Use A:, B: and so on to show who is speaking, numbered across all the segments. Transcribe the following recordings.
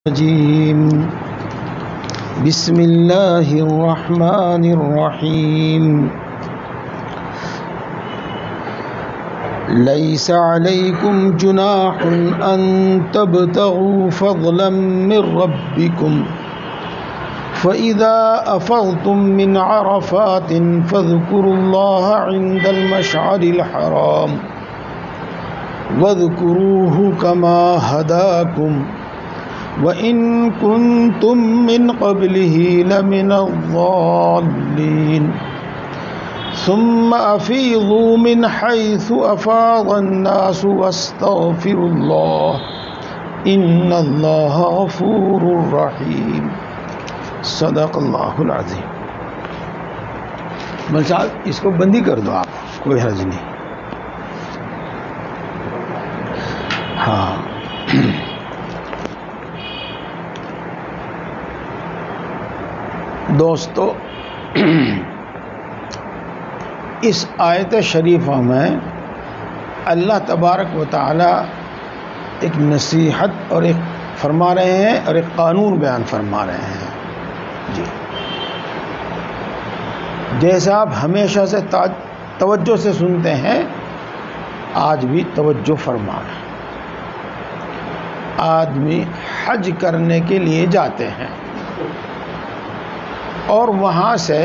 A: الرجيم بسم الله الرحمن الرحيم ليس عليكم جناح أن تبتغوا فضلا من ربكم فإذا أفضتم من عرفات فاذكروا الله عند المشعر الحرام واذكروه كما هداكم وَإِن كُنتُم مِّن قَبْلِهِ لَمِنَ الضَّالِّينَ ثُمَّ أَفِيضُوا مِنْ حَيْثُ أَفَاضَ النَّاسُ وَاسْتَغْفِرُوا اللَّهَ إِنَّ اللَّهَ غَفُورٌ رَّحِيمٌ صدق اللہ العظیم۔ مل صاحب اس کو بندی کر دو، آپ کوئی حرج نہیں۔ ہاں دوستو، اس آیت شریفہ میں اللہ تبارک و تعالی ایک نصیحت اور ایک فرما رہے ہیں اور ایک قانون بیان فرما رہے ہیں۔ جی، جیسا آپ ہمیشہ سے توجہ سے سنتے ہیں، آج بھی توجہ فرما رہے ہیں۔ آدمی حج کرنے کے لیے جاتے ہیں اور وہاں سے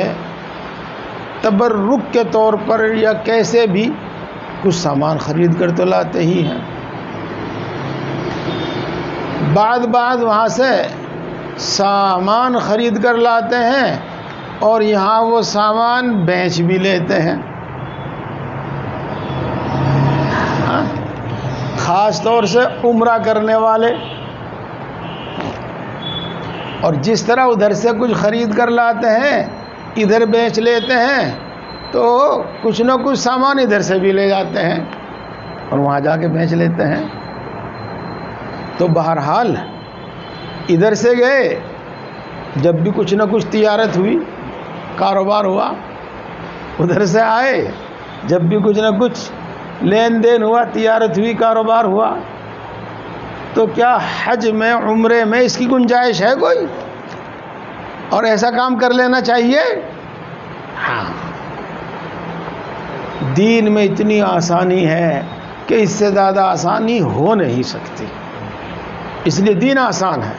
A: تبرک کے طور پر یا کیسے بھی کچھ سامان خرید کر تو لاتے ہی ہیں۔ بعد وہاں سے سامان خرید کر لاتے ہیں اور یہاں وہ سامان بیچ بھی لیتے ہیں۔ خاص طور سے عمرہ کرنے والے، اور جس طرح ادھر سے کچھ خرید کر لاتے ہیں ادھر بیچ لیتے ہیں، تو کچھ نہ کچھ سامان ادھر سے بھی لے جاتے ہیں اور وہاں جا کے بیچ لیتے ہیں۔ تو بہرحال ادھر سے گئے، جب بھی کچھ نہ کچھ تجارت ہوئی، کاروبار ہوا، ادھر سے آئے، جب بھی کچھ نہ کچھ لین دین ہوا، تجارت ہوئی، کاروبار ہوا، تو کیا حج میں، عمرے میں اس کی گنجائش ہے کوئی؟ اور ایسا کام کر لینا چاہیے؟ ہاں، دین میں اتنی آسانی ہے کہ اس سے زیادہ آسانی ہو نہیں سکتی، اس لیے دین آسان ہے۔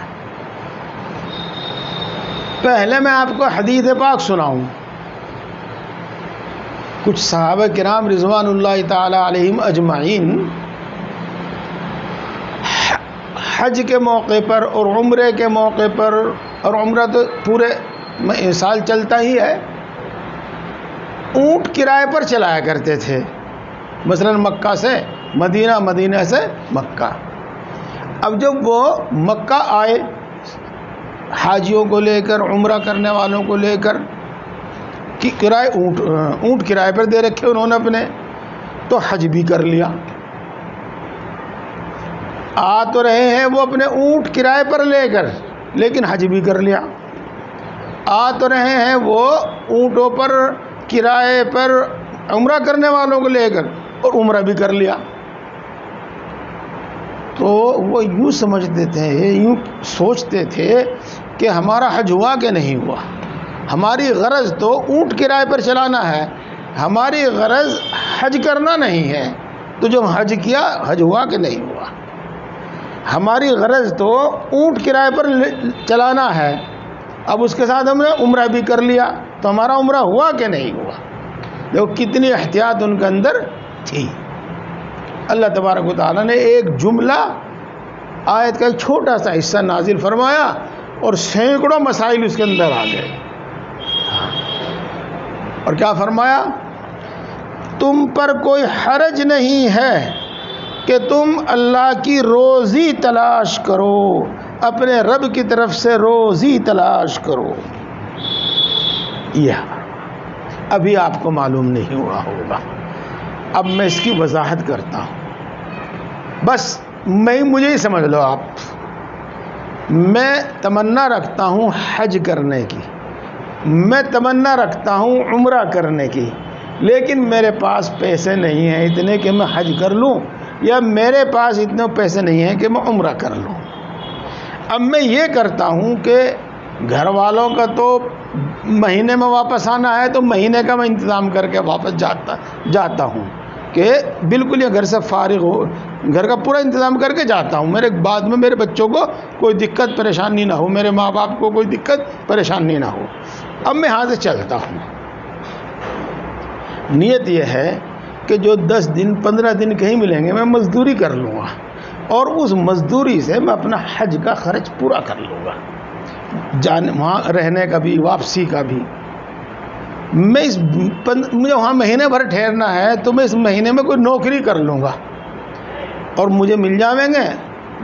A: پہلے میں آپ کو حدیث پاک سناؤں۔ کچھ صحابہ کرام رضوان اللہ تعالی علیہم اجمعین حج کے موقع پر اور عمرے کے موقع پر، اور عمرہ تو پورے سال چلتا ہی ہے، اونٹ کرائے پر چلایا کرتے تھے، مثلا مکہ سے مدینہ، مدینہ سے مکہ۔ اب جب وہ مکہ آئے حاجیوں کو لے کر، عمرہ کرنے والوں کو لے کر، کرائے اونٹ کرائے پر دے رکھے انہوں نے اپنے، تو حج بھی کر لیا۔ آ تو رہے ہیں وہ اپنے اونٹ کرائے پر لے کر، لیکن حج بھی کر لیا۔ آ تو رہے ہیں وہ اونٹوں پر کرائے پر عمرہ کرنے والوں کو لے کر، اور عمرہ بھی کر لیا۔ تو وہ یوں سمجھتے تھے، یوں سوچتے تھے کہ ہمارا حج ہوا کہ نہیں ہوا؟ ہماری غرض تو اونٹ کرائے پر چلانا ہے، ہماری غرض حج کرنا نہیں ہے۔ تو جب حج کیا، حج ہوا کہ نہیں ہوا؟ ہماری غرض تو اونٹ کرائے پر چلانا ہے، اب اس کے ساتھ ہم نے عمرہ بھی کر لیا، تو ہمارا عمرہ ہوا کہ نہیں ہوا؟ دیکھو کتنی احتیاط ان کے اندر تھی۔ اللہ تبارک و تعالیٰ نے ایک جملہ، آیت کا ایک چھوٹا سا حصہ نازل فرمایا اور سینکڑوں مسائل اس کے اندر آ گئے۔ اور کیا فرمایا؟ تم پر کوئی حرج نہیں ہے کہ تم اللہ کی روزی تلاش کرو، اپنے رب کی طرف سے روزی تلاش کرو۔ یہ ابھی آپ کو معلوم نہیں ہوا ہوگا، اب میں اس کی وضاحت کرتا ہوں، بس مجھے ہی سمجھ لو آپ۔ میں تمنا رکھتا ہوں حج کرنے کی، میں تمنا رکھتا ہوں عمرہ کرنے کی، لیکن میرے پاس پیسے نہیں ہیں اتنے کہ میں حج کر لوں، یا میرے پاس اتنے پیسے نہیں ہیں کہ میں عمرہ کر لوں۔ اب میں یہ کرتا ہوں کہ گھر والوں کا تو مہینے میں واپس آنا ہے تو مہینے کا میں انتظام کر کے واپس جاتا ہوں کہ بالکل یہ گھر سے فارغ ہو، گھر کا پورا انتظام کر کے جاتا ہوں، میرے بعد میں میرے بچوں کو کوئی دقت پریشانی نہ ہو، میرے ماں باپ کو کوئی دقت پریشانی نہ ہو۔ اب میں یہاں سے چلتا ہوں، نیت یہ ہے کہ جو 10 دن 15 دن کہیں ملیں گے میں مزدوری کر لوں گا، اور اس مزدوری سے میں اپنا حج کا خرچ پورا کر لوں گا، وہاں رہنے کا بھی، واپسی کا بھی۔ میں مجھے وہاں مہینے بھر ٹھہرنا ہے تو میں اس مہینے میں کوئی نوکری کر لوں گا، اور مجھے مل جائیں گے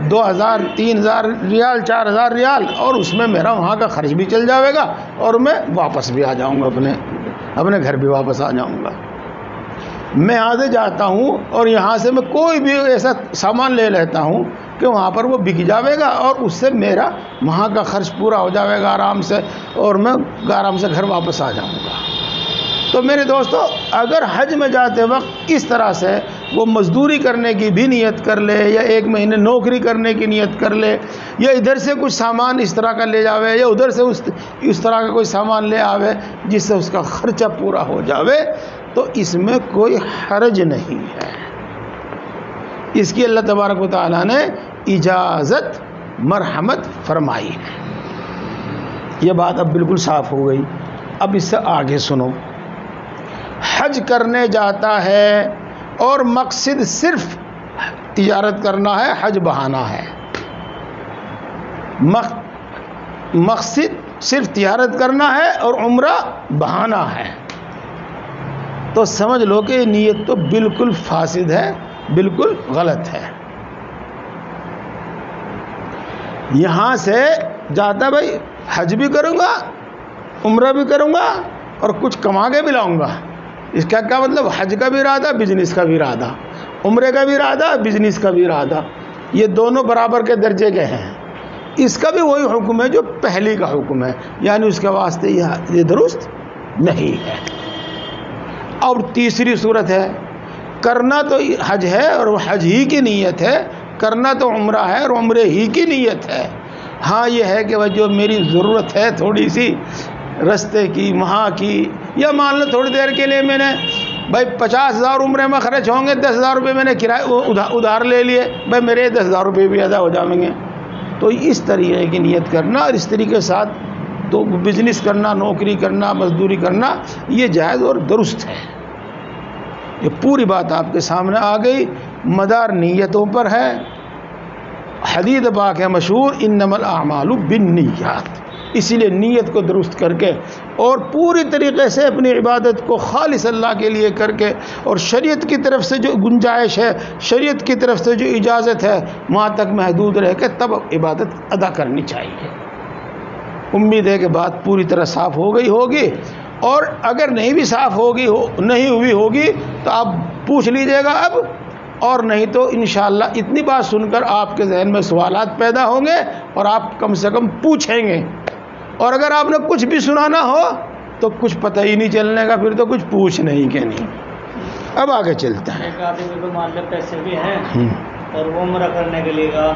A: 2000 3000 ریال 4000 ریال، اور اس میں میرا وہاں کا خرچ بھی چل جائے گا، اور میں واپس بھی آ جاؤں گا، اپنے گھر بھی واپس آ جاؤں گا۔ میں یہاں سے جاتا ہوں اور یہاں سے میں کوئی بھی ایسا سامان لے لیتا ہوں کہ وہاں پر وہ بک جاوے گا، اور اس سے میرا وہاں کا خرچ پورا ہو جاوے گا آرام سے، اور میں آرام سے گھر واپس آ جاؤں گا۔ تو میرے دوستو، اگر حج میں جاتے وقت اس طرح سے وہ مزدوری کرنے کی بھی نیت کر لے، یا 1 مہینے نوکری کرنے کی نیت کر لے، یا ادھر سے کچھ سامان اس طرح کا لے جاوے، یا ادھر سے اس طرح کا کوئی سامان لے آوے جس سے اس کا خرچہ پورا ہو جاوے، تو اس میں کوئی حرج نہیں ہے۔ اس کی اللہ تبارک و تعالیٰ نے اجازت مرحمت فرمائی ہے۔ یہ بات اب بالکل صاف ہو گئی۔ اب اس سے آگے سنو، حج کرنے جاتا ہے اور مقصد صرف تجارت کرنا ہے، حج بہانا ہے، مقصد صرف تجارت کرنا ہے اور عمرہ بہانا ہے، تو سمجھ لو کہ یہ نیت تو بالکل فاسد ہے، بالکل غلط ہے۔ یہاں سے جاتا بھائی حج بھی کروں گا، عمرہ بھی کروں گا، اور کچھ کما کے بھی لاؤں گا۔ اس کا کیا مطلب؟ حج کا بھی ارادہ، بزنس کا بھی ارادہ، عمرے کا بھی ارادہ، بزنس کا بھی ارادہ، یہ دونوں برابر کے درجے کے ہیں۔ اس کا بھی وہی حکم ہے جو پہلی کا حکم ہے، یعنی اس کے واسطے یہ درست نہیں ہے۔ اور تیسری صورت ہے، کرنا تو حج ہے اور وہ حج ہی کی نیت ہے، کرنا تو عمرہ ہے اور عمرے ہی کی نیت ہے۔ ہاں یہ ہے کہ وہ جو میری ضرورت ہے تھوڑی سی رستے کی، وہاں کی، یا مان لو تھوڑی دیر کے لیے میں نے بھائی 50,000 عمرے میں خرچ ہوں گے، 10,000 روپے میں نے کرایہ ادھار لے لیے، بھائی میرے 10,000 روپے بھی ادا ہو جائیں گے۔ تو اس طریقے کی نیت کرنا، اور اس طریقے کے ساتھ تو بزنس کرنا، نوکری کرنا، مزدوری کرنا، یہ جائز اور درست ہے۔ یہ پوری بات آپ کے سامنے آ گئی، مدار نیتوں پر ہے۔ حدیث پاک ہے مشہور، انما الاعمال بالنیات، اسی لیے نیت کو درست کر کے اور پوری طریقے سے اپنی عبادت کو خالص اللہ کے لیے کر کے، اور شریعت کی طرف سے جو گنجائش ہے، شریعت کی طرف سے جو اجازت ہے، وہاں تک محدود رہ کے تب عبادت ادا کرنی چاہیے۔ امید ہے کہ بات پوری طرح صاف ہو گئی ہوگی، اور اگر نہیں بھی صاف نہیں ہوئی ہوگی تو آپ پوچھ لیجئے گا اب، اور نہیں تو انشاءاللہ اتنی بات سن کر آپ کے ذہن میں سوالات پیدا ہوں گے اور آپ کم سے کم پوچھیں گے، اور اگر آپ نے کچھ بھی سنا نہ ہو تو کچھ پتہ ہی نہیں چلنے کا، پھر تو کچھ پوچھ نہیں کہ نہیں۔ اب آگے چلتے ہیں۔
B: ایک آدمی کو مان لے پیسے بھی ہیں اور وہ عمرہ کرنے کے لیے گا،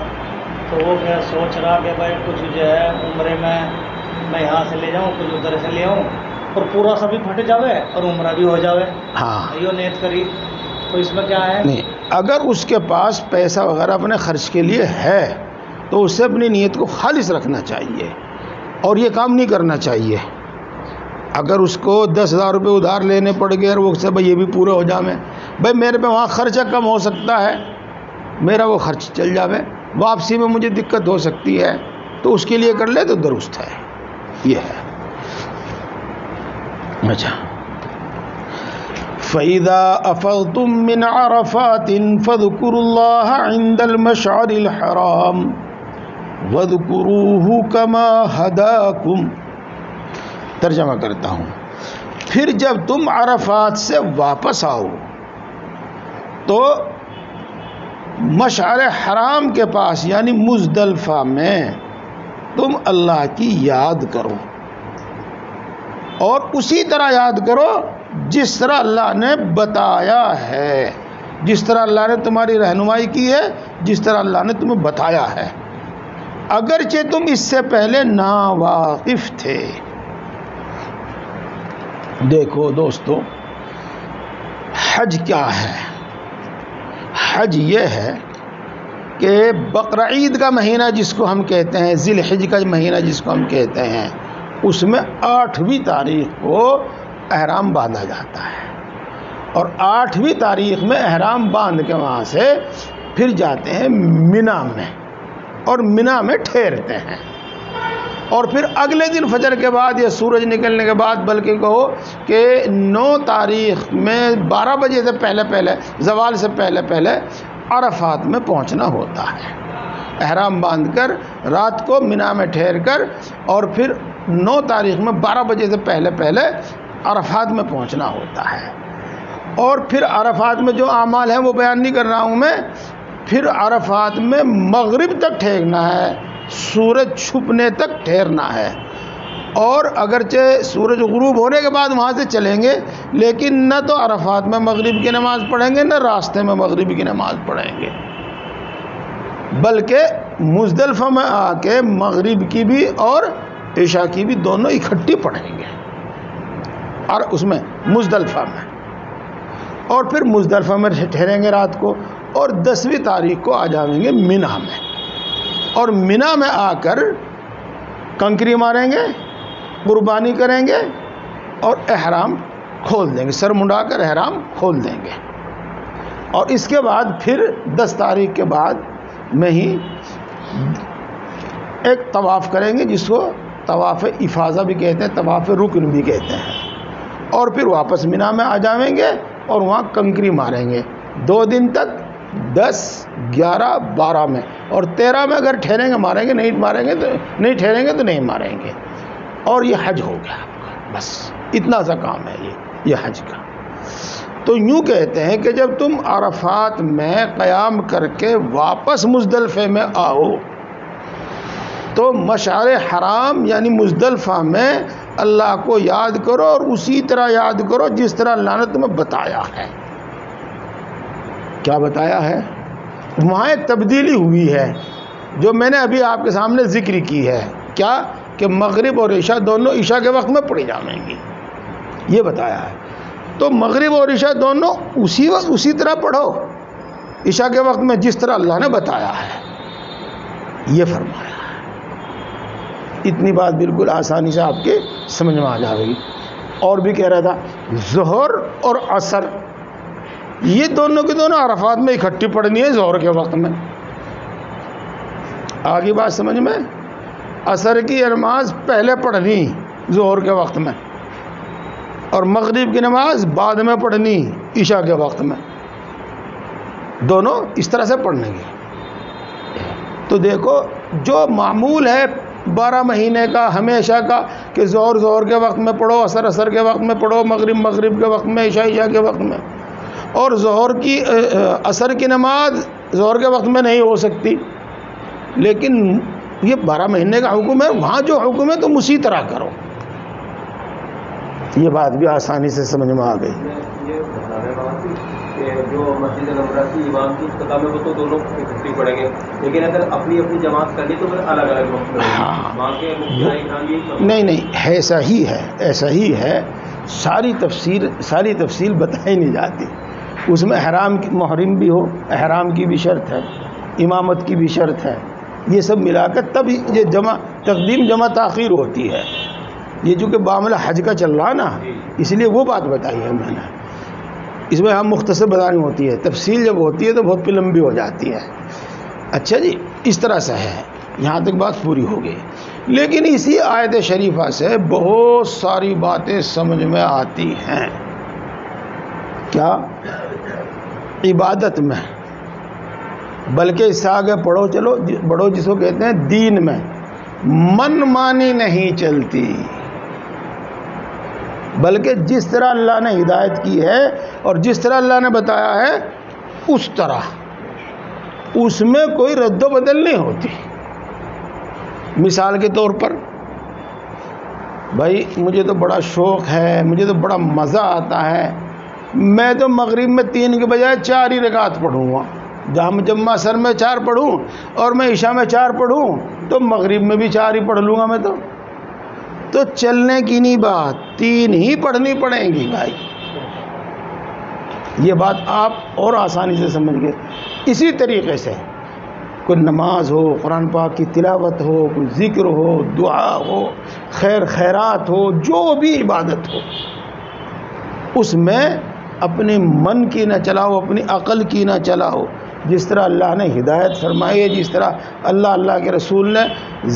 B: تو وہ کیا سوچ رہا کہ بھائی کچھ جو ہے عمرے میں یہاں سے لے جاؤں، کچھ ادھر سے لے آؤں، اور پورا سبھی پھٹ جاوے اور عمرہ بھی ہو جاوے۔
A: ہاں،
B: یہ نیت کری تو اس میں کیا ہے؟
A: نہیں، اگر اس کے پاس پیسہ وغیرہ اپنے خرچ کے لیے ہے تو اسے اپنی نیت کو خالص رکھنا چاہیے، اور یہ کام نہیں کرنا چاہیے۔ اگر اس کو 10,000 روپے ادھار لینے پڑ گئے اور وہ سے بھائی یہ بھی پورے ہو جاوے، بھائی میرے پہ وہاں خرچہ کم ہو سکتا ہے، میرا وہ خرچ چل جاوے، واپسی میں مجھے دقت ہو سکتی ہے، تو اس کے لیے کر لے تو درست ہے۔ یہ ہے۔ اچھا، فَإِذَا أَفَضْتُم مِّنْ عَرَفَاتٍ فَاذْكُرُوا اللَّهَ عِندَ الْمَشْعَرِ الْحَرَامِ وَاذْكُرُوهُ كَمَا هَدَاكُمْ۔ ترجمہ کرتا ہوں، پھر جب تم عرفات سے واپس آؤ تو مشعر حرام کے پاس یعنی مزدلفہ میں تم اللہ کی یاد کرو، اور اسی طرح یاد کرو جس طرح اللہ نے بتایا ہے، جس طرح اللہ نے تمہاری رہنمائی کی ہے، جس طرح اللہ نے تمہیں بتایا ہے۔ اگرچہ تم اس سے پہلے ناواقف تھے۔ دیکھو دوستو، حج کیا ہے؟ حج یہ ہے کہ بقرعید کا مہینہ جس کو ہم کہتے ہیں، ذی الحج کا مہینہ جس کو ہم کہتے ہیں، اس میں 8ویں تاریخ کو احرام باندھا جاتا ہے، اور 8ویں تاریخ میں احرام باندھ کے وہاں سے پھر جاتے ہیں مینا میں، اور مینا میں ٹھہرتے ہیں، اور پھر اگلے دن فجر کے بعد یا سورج نکلنے کے بعد، بلکہ کہو کہ 9 تاریخ میں 12 بجے سے پہلے زوال سے پہلے عرفات میں پہنچنا ہوتا ہے، احرام باندھ کر رات کو مینا میں ٹھہر کر، اور پھر 9 تاریخ میں 12 بجے سے پہلے عرفات میں پہنچنا ہوتا ہے۔ اور پھر عرفات میں جو اعمال ہیں وہ بیان نہیں کر رہا ہوں میں، پھر عرفات میں مغرب تک ٹھہرنا ہے، سورج چھپنے تک ٹھہرنا ہے، اور اگرچہ سورج غروب ہونے کے بعد وہاں سے چلیں گے، لیکن نہ تو عرفات میں مغرب کی نماز پڑھیں گے، نہ راستے میں مغرب کی نماز پڑھیں گے، بلکہ مزدلفہ میں آ کے مغرب کی بھی اور عشاء کی بھی دونوں اکٹھی پڑھیں گے، اور اس میں مزدلفہ میں، اور پھر مزدلفہ میں ٹھہریں گے رات کو، اور 10ویں تاریخ کو آ جائیں گے مینا میں، اور مینا میں آ کر کنکری ماریں گے، قربانی کریں گے، اور احرام کھول دیں گے، سر منڈا کر احرام کھول دیں گے، اور اس کے بعد پھر 10 تاریخ کے بعد میں ہی ایک طواف کریں گے، جس کو طواف افاضہ بھی کہتے ہیں، طواف رکن بھی کہتے ہیں، اور پھر واپس مینا میں آ جائیں گے اور وہاں کنکری ماریں گے 2 دن تک، 10، 11، 12 میں، اور 13 میں اگر ٹھہریں گے ماریں گے، نہیں ٹھہریں گے تو نہیں ماریں گے، اور یہ حج ہو گیا آپ کا، بس اتنا سا کام ہے یہ حج کا۔ تو یوں کہتے ہیں کہ جب تم عرفات میں قیام کر کے واپس مزدلفے میں آؤ تو مشعر حرام یعنی مزدلفہ میں اللہ کو یاد کرو، اور اسی طرح یاد کرو جس طرح اللہ نے تمہیں بتایا ہے۔ کیا بتایا ہے؟ وہاں ایک تبدیلی ہوئی ہے جو میں نے ابھی آپ کے سامنے ذکر کی ہے، کیا کہ مغرب اور عشاء دونوں عشاء کے وقت میں پڑھی جائیں گی، یہ بتایا ہے۔ تو مغرب اور عشاء دونوں اسی وقت اسی طرح پڑھو، عشاء کے وقت میں جس طرح اللہ نے بتایا ہے، یہ فرمایا ہے۔ اتنی بات بالکل آسانی سے آپ کے سمجھ میں آ جائے گی۔ اور بھی کہہ رہا تھا ظہر اور عصر یہ دونوں کی دونوں عرفات میں اکٹھی پڑھنی ہے ظہر کے وقت میں، آگے بات سمجھ میں؟ عصر کی نماز پہلے پڑھنی ظہر کے وقت میں، اور مغرب کی نماز بعد میں پڑھنی عشاء کے وقت میں، دونوں اس طرح سے پڑھنے کی۔ تو دیکھو جو معمول ہے 12 مہینے کا ہمیشہ کا کہ ظہر کے وقت میں پڑھو، عصر کے وقت میں پڑھو، مغرب کے وقت میں، عشاء کے وقت میں، اور عصر کی نماز ظہر کے وقت میں نہیں ہو سکتی، لیکن یہ 12 مہینے کا حکم ہے، وہاں جو حکم ہے تم اسی طرح کرو۔ یہ بات بھی آسانی سے سمجھ میں آ گئی۔
C: یہ بتانے والا کہ جو مسجد نبوی کی امام کی استقبال میں وہ تو دونوں اکٹھی پڑھیں گے، لیکن اگر اپنی اپنی جماعت کرنی تو پھر الگ الگ وقت میں وہاں کے نہیں
A: ایسا ہی ہے، ساری تفصیل بتائی نہیں جاتی، اس میں محرم بھی ہو، احرام کی بھی شرط ہے، امامت کی بھی شرط ہے، یہ سب ملا کر تب یہ تقدیم جمع تاخیر ہوتی ہے۔ یہ چونکہ معاملہ حج کا چل رہا نا، اس لیے وہ بات بتائی ہے میں نے، اس میں ہم مختصر بتانی ہوتی ہے، تفصیل جب ہوتی ہے تو بہت لمبی ہو جاتی ہے۔ اچھا جی، اس طرح سے ہے، یہاں تک بات پوری ہو گئی۔ لیکن اسی آیت شریفہ سے بہت ساری باتیں سمجھ میں آتی ہیں۔ کیا؟ عبادت میں، بلکہ اس سے آگے بڑھو جس کو کہتے ہیں دین میں من مانی نہیں چلتی، بلکہ جس طرح اللہ نے ہدایت کی ہے اور جس طرح اللہ نے بتایا ہے اس طرح، اس میں کوئی رد و بدل نہیں ہوتی۔ مثال کے طور پر بھائی مجھے تو بڑا شوق ہے، مجھے تو بڑا مزہ آتا ہے، میں تو مغرب میں 3 کے بجائے 4 ہی رکعت پڑھوں گا، جب میں عصر میں 4 پڑھوں اور میں عشاء میں 4 پڑھوں تو مغرب میں بھی 4 ہی پڑھ لوں گا میں تو چلنے کی نہیں بات، 3 ہی پڑھنی پڑیں گی بھائی. یہ بات آپ اور آسانی سے سمجھ گئے. اسی طریقے سے کوئی نماز ہو، قرآن پاک کی تلاوت ہو، کوئی ذکر ہو، دعا ہو، خیرات ہو، جو بھی عبادت ہو، اس میں اپنے من کی نہ چلاؤ، اپنی عقل کی نہ چلاؤ. جس طرح اللہ نے ہدایت فرمائی ہے، جس طرح اللہ کے رسول نے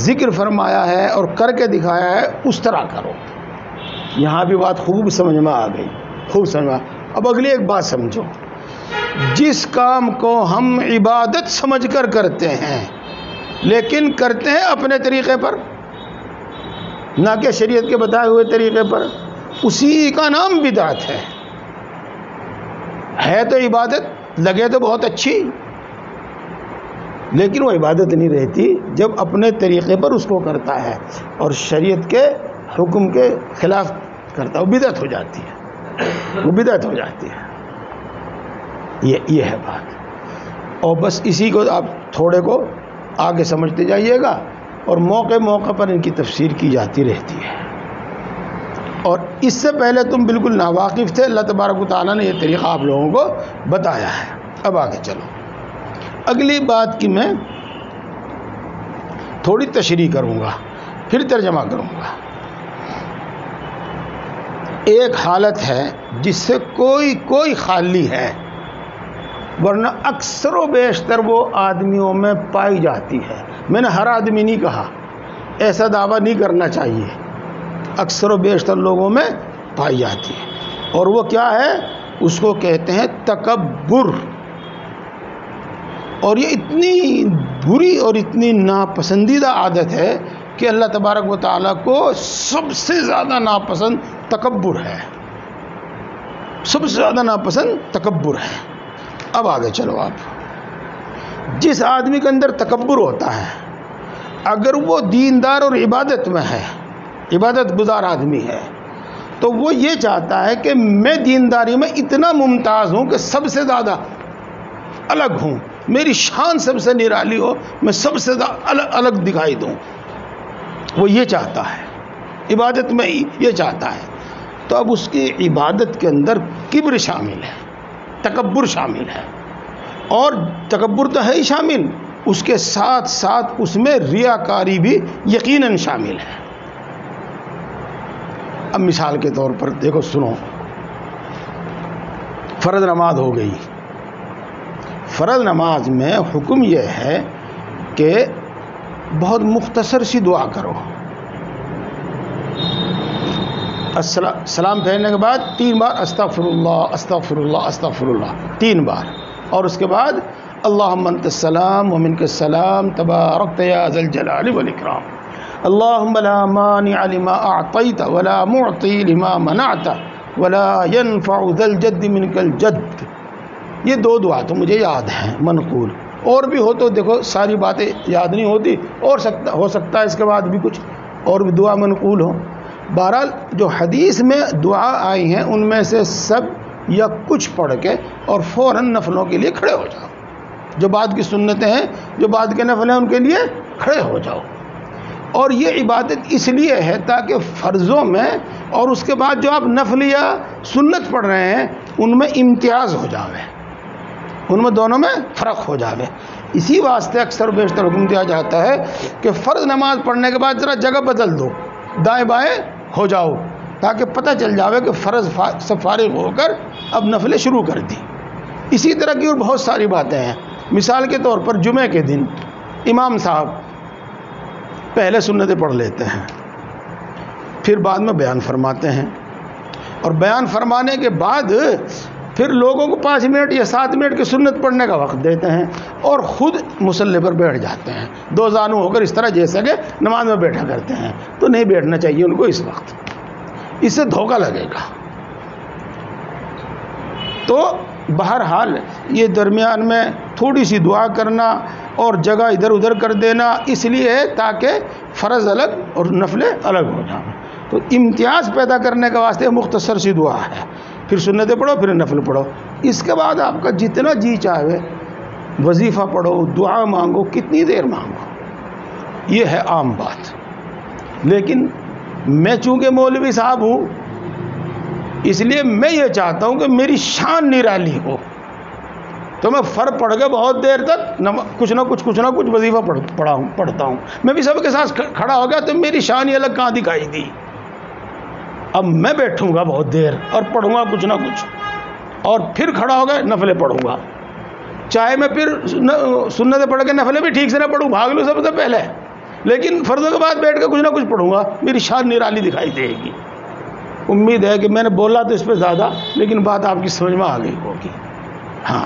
A: ذکر فرمایا ہے اور کر کے دکھایا ہے، اس طرح کرو. یہاں بھی بات خوب سمجھ میں آ گئی، خوب سمجھ میں. اب اگلی ایک بات سمجھو، جس کام کو ہم عبادت سمجھ کر کرتے ہیں لیکن کرتے ہیں اپنے طریقے پر، نہ کہ شریعت کے بتائے ہوئے طریقے پر، اسی کا نام بدعت ہے تو عبادت لگے تو بہت اچھی، لیکن وہ عبادت نہیں رہتی جب اپنے طریقے پر اس کو کرتا ہے اور شریعت کے حکم کے خلاف کرتا ہے، وہ بدعت ہو جاتی ہے، وہ بدعت ہو جاتی ہے. یہ ہے بات. اور بس اسی کو آپ تھوڑے کو آگے سمجھتے جائیے گا اور موقع پر ان کی تفسیر کی جاتی رہتی ہے. اور اس سے پہلے تم بالکل ناواقف تھے، اللہ تبارک و تعالیٰ نے یہ طریقہ آپ لوگوں کو بتایا ہے. اب آگے چلو، اگلی بات کی میں تھوڑی تشریح کروں گا، پھر ترجمہ کروں گا. ایک حالت ہے جس سے کوئی خالی ہے، ورنہ اکثر و بیشتر وہ آدمیوں میں پائی جاتی ہے. میں نے ہر آدمی نہیں کہا، ایسا دعویٰ نہیں کرنا چاہیے، اکثر و بیشتر لوگوں میں پائی جاتی ہے. اور وہ کیا ہے؟ اس کو کہتے ہیں تکبر. اور یہ اتنی بری اور اتنی ناپسندیدہ عادت ہے کہ اللہ تبارک و تعالیٰ کو سب سے زیادہ ناپسند تکبر ہے، سب سے زیادہ ناپسند تکبر ہے. اب آگے چلو. آپ جس آدمی کے اندر تکبر ہوتا ہے، اگر وہ دیندار اور عبادت میں ہے، عبادت گزار آدمی ہے، تو وہ یہ چاہتا ہے کہ میں دینداری میں اتنا ممتاز ہوں کہ سب سے زیادہ الگ ہوں، میری شان سب سے نرالی ہو، میں سب سے زیادہ الگ دکھائی دوں. وہ یہ چاہتا ہے، عبادت میں یہ چاہتا ہے. تو اب اس کی عبادت کے اندر کبر شامل ہے، تکبر شامل ہے. اور تکبر تو ہے ہی شامل، اس کے ساتھ ساتھ اس میں ریاکاری بھی یقیناً شامل ہے. اب مثال کے طور پر دیکھو، سنو، فرض نماز ہو گئی. فرض نماز میں حکم یہ ہے کہ بہت مختصر سی دعا کرو. سلام پھیرنے کے بعد 3 بار استغفر اللہ استغفر اللہ استغفر اللہ 3 بار، اور اس کے بعد اللہم انت السلام ومنک السلام تبارکت یا ذا الجلال والاکرام، اللہم لا مانع لما اعطیت ولا معطی لما منعت ولا ينفع ذا الجد منک الجد. یہ 2 دعا تو مجھے یاد ہیں منقول، اور بھی ہو تو دیکھو ساری باتیں یاد نہیں ہوتی، اور ہو سکتا ہے اس کے بعد بھی کچھ اور بھی دعا منقول ہو. بہرحال جو حدیث میں دعا آئی ہیں ان میں سے سب یا کچھ پڑھ کے اور فوراً نفلوں کے لیے کھڑے ہو جاؤ. جو بعد کی سنتیں ہیں، جو بعد کے نفل ہیں، ان کے لیے کھڑے ہو جاؤ. اور یہ عبادت اس لیے ہے تاکہ فرضوں میں اور اس کے بعد جو آپ نفل یا سنت پڑھ رہے ہیں ان میں امتیاز ہو جاوے، ان میں دونوں میں فرق ہو جاوے. اسی واسطے اکثر بیشتر حکم دیا جاتا ہے کہ فرض نماز پڑھنے کے بعد ذرا جگہ بدل دو، دائیں بائیں ہو جاؤ، تاکہ پتہ چل جاوے کہ فرض سے فارغ ہو کر اب نفلیں شروع کر دی. اسی طرح کی اور بہت ساری باتیں ہیں. مثال کے طور پر جمعہ کے دن امام صاحب پہلے سنتیں پڑھ لیتے ہیں، پھر بعد میں بیان فرماتے ہیں، اور بیان فرمانے کے بعد پھر لوگوں کو 5 منٹ یا 7 منٹ کی سنت پڑھنے کا وقت دیتے ہیں اور خود مصلی پر بیٹھ جاتے ہیں 2 زانو ہو کر، اس طرح جیسے کہ نماز میں بیٹھا کرتے ہیں. تو نہیں بیٹھنا چاہیے ان کو اس وقت، اس سے دھوکہ لگے گا. تو بہرحال یہ درمیان میں تھوڑی سی دعا کرنا اور جگہ ادھر ادھر کر دینا اس لیے ہے تاکہ فرض الگ اور نفلیں الگ ہو جائیں. تو امتیاز پیدا کرنے کا واسطے مختصر سی دعا ہے، پھر سنتیں پڑھو، پھر نفل پڑھو. اس کے بعد آپ کا جتنا جی چاہے وظیفہ پڑھو، دعا مانگو، کتنی دیر مانگو، یہ ہے عام بات۔ لیکن میں چونکہ مولوی صاحب ہوں، اس لیے میں یہ چاہتا ہوں کہ میری شان نرالی ہو، تو میں فرض پڑھ کے بہت دیر تک کچھ نہ کچھ وظیفہ پڑھتا ہوں۔ میں بھی سب کے ساتھ کھڑا ہو گیا تو میری شان ہی الگ کہاں دکھائی دی۔ اب میں بیٹھوں گا بہت دیر اور پڑھوں گا کچھ نہ کچھ، اور پھر کھڑا ہو گیا نفلیں پڑھوں گا، چاہے میں پھر سنتیں پڑھ کے نفلیں بھی ٹھیک سے نہ پڑھوں، بھاگ لوں سب سے پہلے، لیکن فرضوں کے بعد بیٹھ کے کچھ نہ کچھ پڑھوں گا، میری شان نرالی دکھائی دے گی۔ امید ہے کہ میں نے بولا تو اس پہ زیادہ، لیکن بات آپ کی سمجھ میں آ گئی ہوگی۔ ہاں،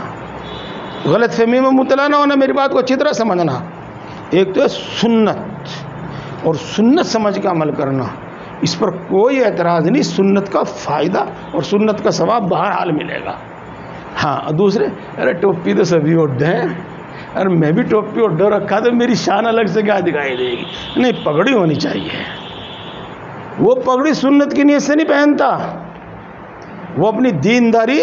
A: غلط فہمی میں مبتلا نہ ہونا، میری بات کو اچھی طرح سمجھنا۔ ایک تو ہے سنت، اور سنت سمجھ کے عمل کرنا، اس پر کوئی اعتراض نہیں، سنت کا فائدہ اور سنت کا ثواب بہرحال ملے گا۔ ہاں، دوسرے ارے ٹوپی تو سبھی اوڈ ہیں، ارے میں بھی ٹوپی اوڈو رکھا تو میری شان الگ سے کیا دکھائی دے گی؟ نہیں، پگڑی ہونی چاہیے۔ وہ پگڑی سنت کی نیت سے نہیں پہنتا، وہ اپنی دینداری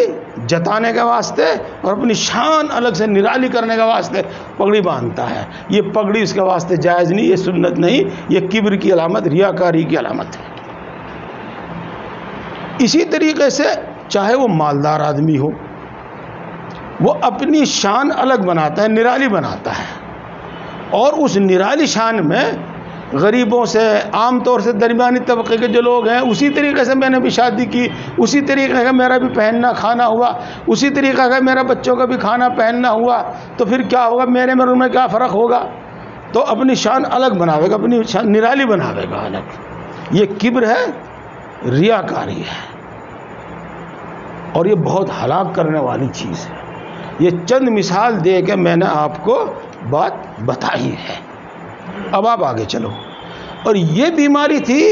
A: جتانے کے واسطے اور اپنی شان الگ سے نرالی کرنے کے واسطے پگڑی باندھتا ہے۔ یہ پگڑی اس کے واسطے جائز نہیں، یہ سنت نہیں، یہ کبر کی علامت، ریاکاری کی علامت ہے۔ اسی طریقے سے چاہے وہ مالدار آدمی ہو، وہ اپنی شان الگ بناتا ہے، نرالی بناتا ہے، اور اس نرالی شان میں غریبوں سے، عام طور سے درمیانی طبقے کے جو لوگ ہیں، اسی طریقے سے میں نے بھی شادی کی، اسی طریقے کا میرا بھی پہننا کھانا ہوا، اسی طریقے کا میرا بچوں کا بھی کھانا پہننا ہوا، تو پھر کیا ہوگا؟ میرے میں ان میں کیا فرق ہوگا؟ تو اپنی شان الگ بناوے گا، اپنی شان نرالی بناوے گا الگ۔ یہ کبر ہے، ریاکاری ہے، اور یہ بہت ہلاک کرنے والی چیز ہے۔ یہ چند مثال دے کے میں نے آپ کو بات بتائی ہے۔ اب آپ آگے چلو۔ اور یہ بیماری تھی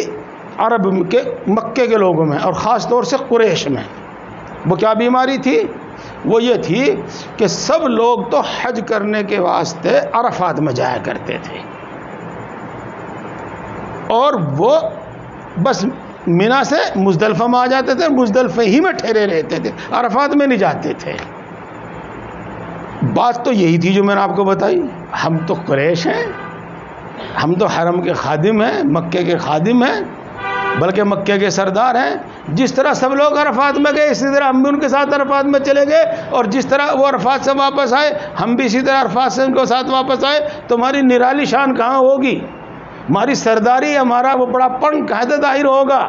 A: عرب کے، مکے کے لوگوں میں، اور خاص طور سے قریش میں۔ وہ کیا بیماری تھی؟ وہ یہ تھی کہ سب لوگ تو حج کرنے کے واسطے عرفات میں جایا کرتے تھے، اور وہ بس مینا سے مزدلفہ میں آ جاتے تھے، مزدلفہ ہی میں ٹھہرے رہتے تھے، عرفات میں نہیں جاتے تھے۔ بات تو یہی تھی جو میں نے آپ کو بتائی، ہم تو قریش ہیں، ہم تو حرم کے خادم ہیں، مکے کے خادم ہیں، بلکہ مکے کے سردار ہیں۔ جس طرح سب لوگ عرفات میں گئے، اسی طرح ہم بھی ان کے ساتھ عرفات میں چلے گئے، اور جس طرح وہ عرفات سے واپس آئے، ہم بھی اسی طرح عرفات سے ان کے ساتھ واپس آئے۔ تو ہماری نرالی شان کہاں ہوگی؟ ہماری سرداری، ہمارا وہ بڑا پن کہاں ظاہر ہوگا؟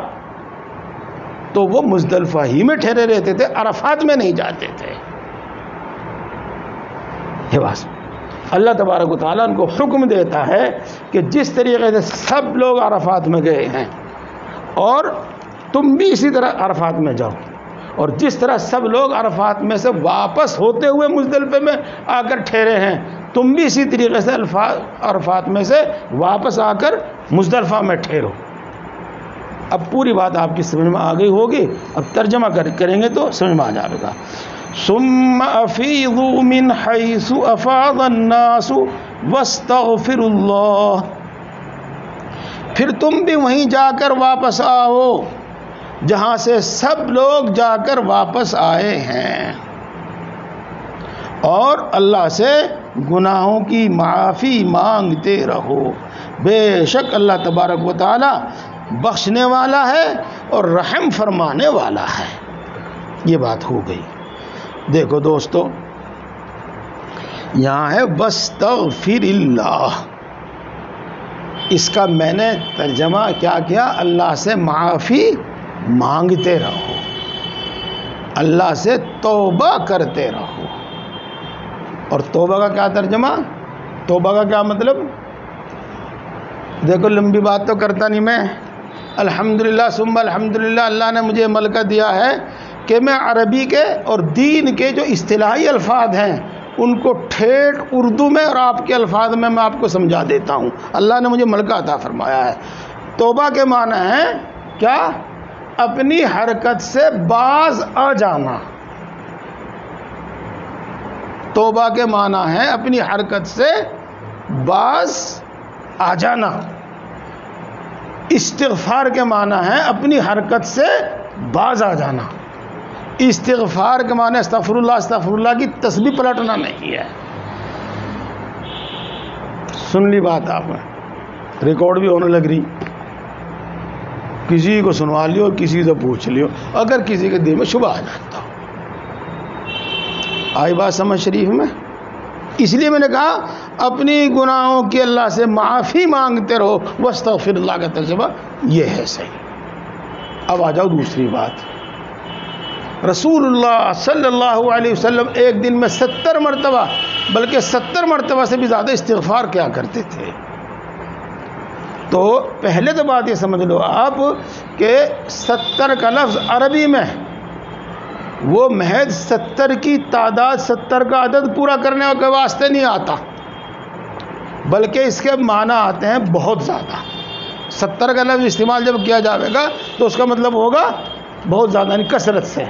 A: تو وہ مزدلفہ ہی میں ٹھہرے رہتے تھے، عرفات میں نہیں جاتے تھے۔ یہ بات اللہ تبارک و تعالیٰ ان کو حکم دیتا ہے کہ جس طریقے سے سب لوگ عرفات میں گئے ہیں، اور تم بھی اسی طرح عرفات میں جاؤ، اور جس طرح سب لوگ عرفات میں سے واپس ہوتے ہوئے مزدلفے میں آ کر ٹھہرے ہیں، تم بھی اسی طریقے سے عرفات میں سے واپس آ کر مزدلفہ میں ٹھہرو۔ اب پوری بات آپ کی سمجھ میں آ گئی ہوگی، اب ترجمہ کریں گے تو سمجھ میں آ جائے گا۔ ثم افیضوا من حیث افاض الناس واستغفروا اللہ، پھر تم بھی وہیں جا کر واپس آؤ جہاں سے سب لوگ جا کر واپس آئے ہیں، اور اللہ سے گناہوں کی معافی مانگتے رہو، بے شک اللہ تبارک و تعالی بخشنے والا ہے اور رحم فرمانے والا ہے۔ یہ بات ہو گئی۔ دیکھو دوستو، یہاں ہے واستغفر اللہ، اس کا میں نے ترجمہ کیا کیا؟ اللہ سے معافی مانگتے رہو، اللہ سے توبہ کرتے رہو۔ اور توبہ کا کیا ترجمہ؟ توبہ کا کیا مطلب؟ دیکھو لمبی بات تو کرتا نہیں میں، الحمدللہ ثم الحمدللہ اللہ نے مجھے ملکہ دیا ہے کہ میں عربی کے اور دین کے جو اصطلاحی الفاظ ہیں ان کو ٹھیٹھ اردو میں اور آپ کے الفاظ میں آپ کو سمجھا دیتا ہوں۔ اللہ نے مجھے ملکہ عطا فرمایا ہے۔ توبہ کے معنی ہے کیا؟ اپنی حرکت سے باز آ جانا۔ توبہ کے معنی ہے اپنی حرکت سے باز آ جانا۔ استغفار کے معنی ہے اپنی حرکت سے باز آ جانا۔ استغفار کے معنی استغفر اللہ کی تسبیح پلٹنا نہیں ہے، سن لی بات آپ نے, ریکارڈ بھی ہونے لگ رہی, کسی کو سنوا لیو اور کسی سے پوچھ لیو اگر کسی کے دل میں شبہ آ جاتا ہو. آئی بات سمجھ شریف میں؟ اس لیے میں نے کہا اپنی گناہوں کی اللہ سے معافی مانگتے رہو, واستغفر اللہ کا ترجمہ یہ ہے صحیح. اب آ جاؤ دوسری بات. رسول اللہ صلی اللہ علیہ وسلم ایک دن میں 70 مرتبہ بلکہ 70 مرتبہ سے بھی زیادہ استغفار کیا کرتے تھے. تو پہلے تو بات یہ سمجھ لو آپ کہ 70 کا لفظ عربی میں وہ محض 70 کی تعداد 70 کا عدد پورا کرنے کے واسطے نہیں آتا, بلکہ اس کے معنی آتے ہیں بہت زیادہ. 70 کا لفظ استعمال جب کیا جائے گا تو اس کا مطلب ہوگا بہت زیادہ, یعنی کثرت سے.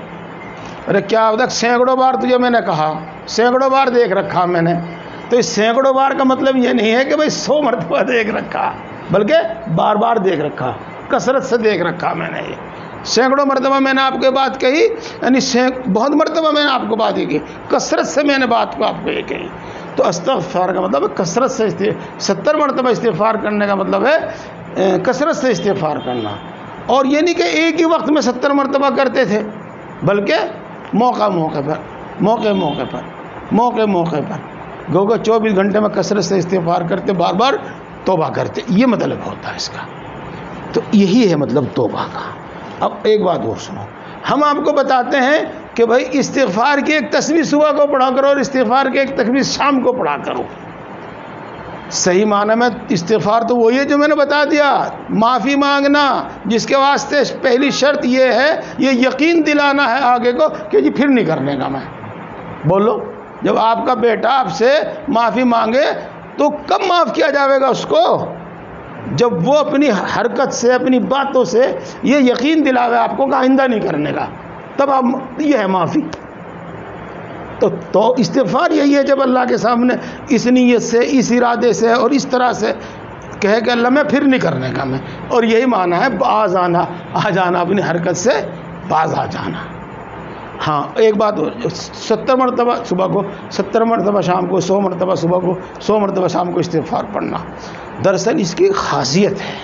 A: ارے کیا ہوتا, سینکڑوں بار تجھے میں نے کہا, سینکڑوں بار دیکھ رکھا میں نے, تو اس سینکڑوں بار کا مطلب یہ نہیں ہے کہ بھائی 100 مرتبہ دیکھ رکھا, بلکہ بار بار دیکھ رکھا, کثرت سے دیکھ رکھا میں نے. یہ سینکڑوں مرتبہ میں نے آپ کو بات کہی, یعنی بہت مرتبہ میں نے آپ کو بات یہ کی, کثرت سے میں نے بات کو آپ کو یہ کہی. تو استغفار کا مطلب ہے کثرت سے 70 مرتبہ استغفار کرنے کا مطلب ہے کثرت سے استغفار کرنا. اور یہ نہیں کہ ایک ہی وقت میں 70 مرتبہ کرتے تھے, بلکہ موقع موقع پر گوگا 24 گھنٹے میں کثرت سے استغفار کرتے, بار بار توبہ کرتے. یہ مطلب ہوتا ہے اس کا. تو یہی ہے مطلب توبہ کا. اب ایک بات اور سنو, ہم آپ کو بتاتے ہیں کہ بھائی استغفار کی ایک تسبیح صبح کو پڑھا کرو اور استغفار کی ایک تسبیح شام کو پڑھا کرو. صحیح معنی میں استغفار تو وہی ہے جو میں نے بتا دیا, معافی مانگنا, جس کے واسطے پہلی شرط یہ ہے, یہ یقین دلانا ہے آگے کو کہ جی پھر نہیں کرنے کا. میں بولو, جب آپ کا بیٹا آپ سے معافی مانگے تو کب معاف کیا جائے گا اس کو؟ جب وہ اپنی حرکت سے, اپنی باتوں سے یہ یقین دلاوے آپ کو کہ آئندہ نہیں کرنے کا, تب آپ, یہ ہے معافی. تو استغفار یہی ہے جب اللہ کے سامنے اس نیت سے, اس ارادے سے اور اس طرح سے کہے کہ اللہ میں پھر نہیں کرنے کا میں. اور یہی معنی ہے باز آنا, آ جانا, اپنی حرکت سے باز آ جانا. ہاں ایک بات, 70 مرتبہ صبح کو, 70 مرتبہ شام کو, 100 مرتبہ صبح کو, 100 مرتبہ شام کو استغفار پڑھنا. دراصل اس کی خاصیت ہے,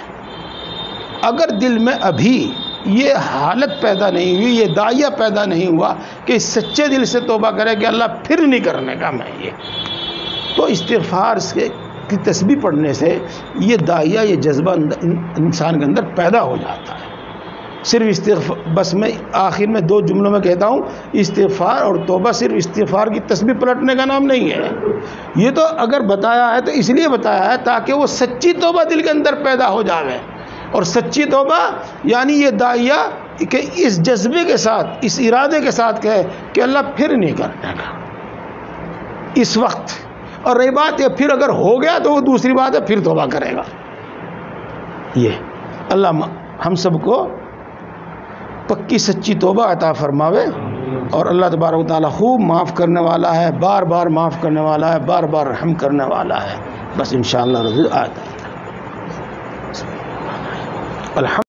A: اگر دل میں ابھی یہ حالت پیدا نہیں ہوئی, یہ داعیہ پیدا نہیں ہوا کہ سچے دل سے توبہ کرے کہ اللہ پھر نہیں کرنے کا میں یہ, تو استغفار کی تسبیح پڑھنے سے یہ داعیہ, یہ جذبہ انسان کے اندر پیدا ہو جاتا ہے. صرف استغفار, بس میں آخر میں 2 جملوں میں کہتا ہوں, استغفار اور توبہ صرف استغفار کی تسبیح پلٹنے کا نام نہیں ہے. یہ تو اگر بتایا ہے تو اس لیے بتایا ہے تاکہ وہ سچی توبہ دل کے اندر پیدا ہو جاوے. اور سچی توبہ یعنی یہ داعیہ کہ اس جذبے کے ساتھ, اس ارادے کے ساتھ کہے کہ اللہ پھر نہیں کرنے کا اس وقت. اور رہی بات یہ پھر اگر ہو گیا تو وہ دوسری بات ہے, پھر توبہ کرے گا. یہ اللہ ہم سب کو پکی سچی توبہ عطا فرماوے. اور اللہ تبارک و تعالیٰ خوب معاف کرنے والا ہے, بار بار معاف کرنے والا ہے, بار بار رحم کرنے والا ہے. بس انشاءاللہ رضی الحمد